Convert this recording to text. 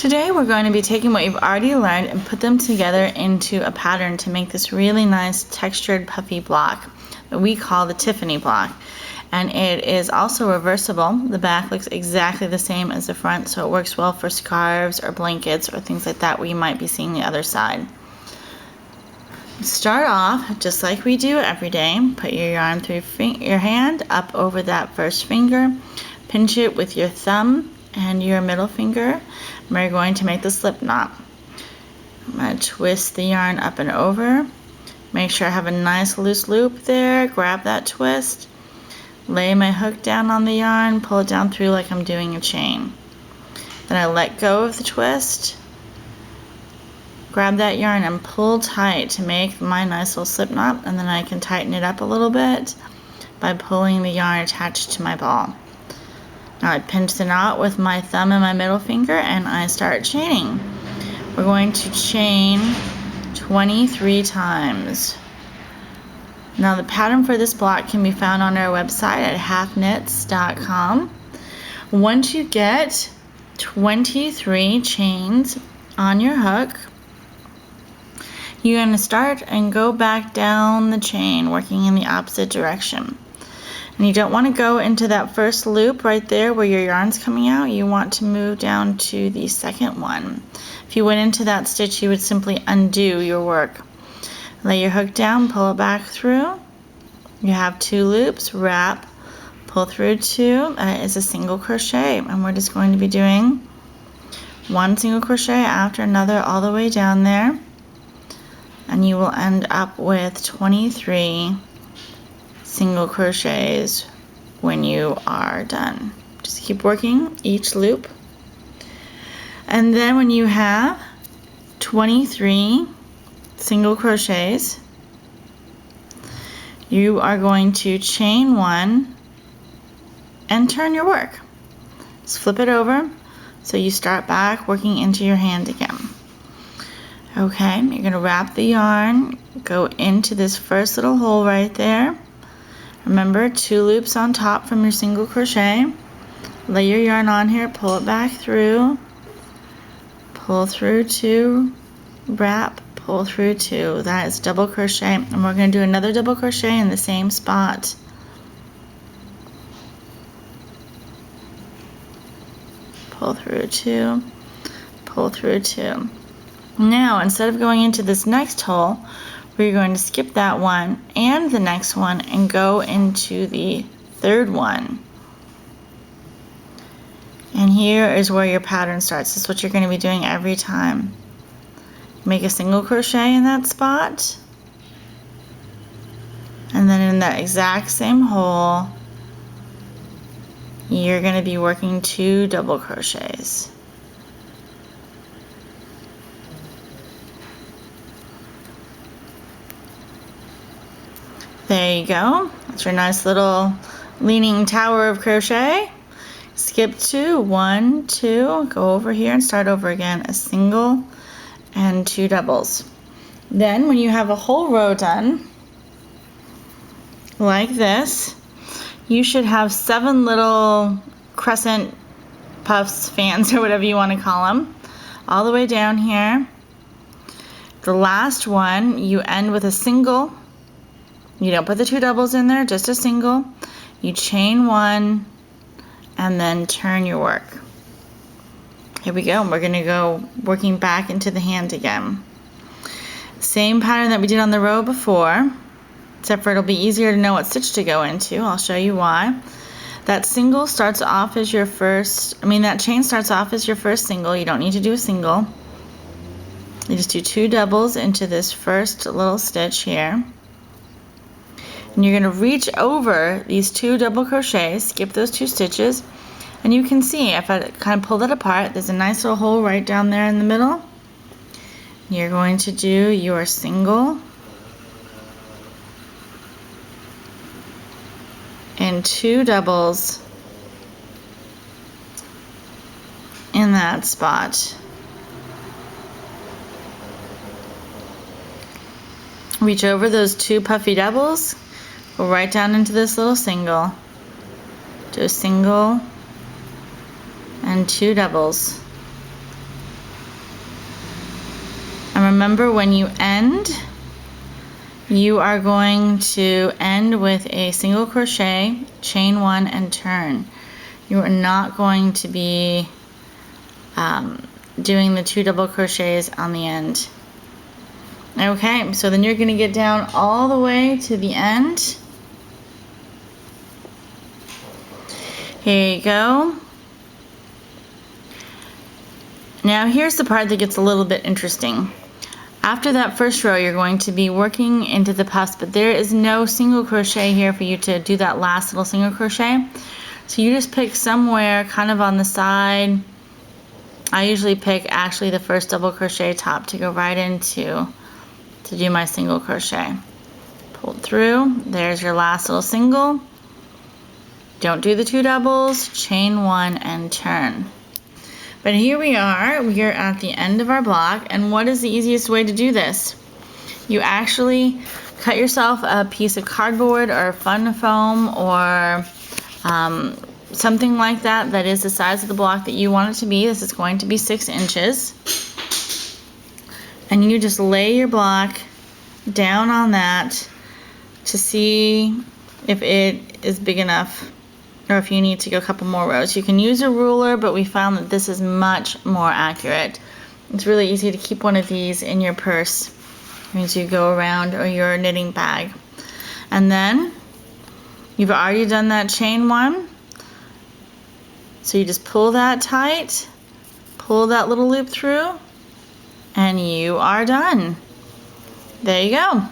Today we're going to be taking what you've already learned and put them together into a pattern to make this really nice textured puffy block that we call the Tiffany block. And it is also reversible. The back looks exactly the same as the front, so it works well for scarves or blankets or things like that where you might be seeing the other side. Start off just like we do every day. Put your yarn through your hand up over that first finger. Pinch it with your thumb and your middle finger. We're going to make the slip knot. I'm going to twist the yarn up and over. Make sure I have a nice loose loop there. Grab that twist. Lay my hook down on the yarn. Pull it down through like I'm doing a chain. Then I let go of the twist. Grab that yarn and pull tight to make my nice little slip knot, and then I can tighten it up a little bit by pulling the yarn attached to my ball. Now I pinch the knot with my thumb and my middle finger and I start chaining. We're going to chain 23 times. Now the pattern for this block can be found on our website at halfknits.com. Once you get 23 chains on your hook, you're going to start and go back down the chain, working in the opposite direction. And you don't want to go into that first loop right there where your yarn's coming out. You want to move down to the second one. If you went into that stitch, you would simply undo your work. Lay your hook down, pull it back through. You have 2 loops, wrap, pull through 2. That is a single crochet, and we're just going to be doing 1 single crochet after another all the way down there. And you will end up with 23 single crochets when you are done. Just keep working each loop. And then when you have 23 single crochets, you are going to chain 1 and turn your work. Just flip it over so you start back working into your hand again. Okay, you're going to wrap the yarn, go into this first little hole right there. Remember, 2 loops on top from your single crochet. Lay your yarn on here, pull it back through, pull through 2, wrap, pull through 2. That is double crochet, and we're going to do another double crochet in the same spot. Pull through 2, pull through 2. Now, instead of going into this next hole, we're going to skip that one and the next one and go into the third one. And here is where your pattern starts. This is what you're going to be doing every time. Make a single crochet in that spot, and then in that exact same hole, you're going to be working 2 double crochets. There you go. That's your nice little leaning tower of crochet. Skip 2, 1, 2, go over here and start over again. A single and 2 doubles. Then when you have a whole row done, like this, you should have 7 little crescent puffs, fans, or whatever you want to call them, all the way down here. The last one, you end with a single. You don't put the 2 doubles in there, just a single. You chain 1 and then turn your work. Here we go. We're going to go working back into the hand again. Same pattern that we did on the row before, except for it'll be easier to know what stitch to go into. I'll show you why. That single starts off as your first, that chain starts off as your first single. You don't need to do a single. You just do 2 doubles into this first little stitch here. And you're going to reach over these 2 double crochets, skip those 2 stitches, and you can see if I kind of pull it apart, there's a nice little hole right down there in the middle. You're going to do your single and 2 doubles in that spot. Reach over those 2 puffy doubles, go right down into this little single, do a single and 2 doubles. remember, when you end, you are going to end with a single crochet, chain 1, and turn. You are not going to be doing the 2 double crochets on the end. Okay, so then you're going to get down all the way to the end. Here you go. Now here's the part that gets a little bit interesting. After that first row, you're going to be working into the puffs, but there is no single crochet here for you to do that last little single crochet. So you just pick somewhere kind of on the side. I usually pick actually the first double crochet top to go right into to do my single crochet. Pull it through. There's your last little single. Don't do the 2 doubles, chain 1 and turn. But here we are at the end of our block, and what is the easiest way to do this? You actually cut yourself a piece of cardboard or fun foam or something like that that is the size of the block that you want it to be. This is going to be 6 inches. And you just lay your block down on that to see if it is big enough, or if you need to go a couple more rows. You can use a ruler, but we found that this is much more accurate. It's really easy to keep one of these in your purse as you go around, or your knitting bag. And then you've already done that chain 1, so you just pull that tight, pull that little loop through, and you are done. There you go.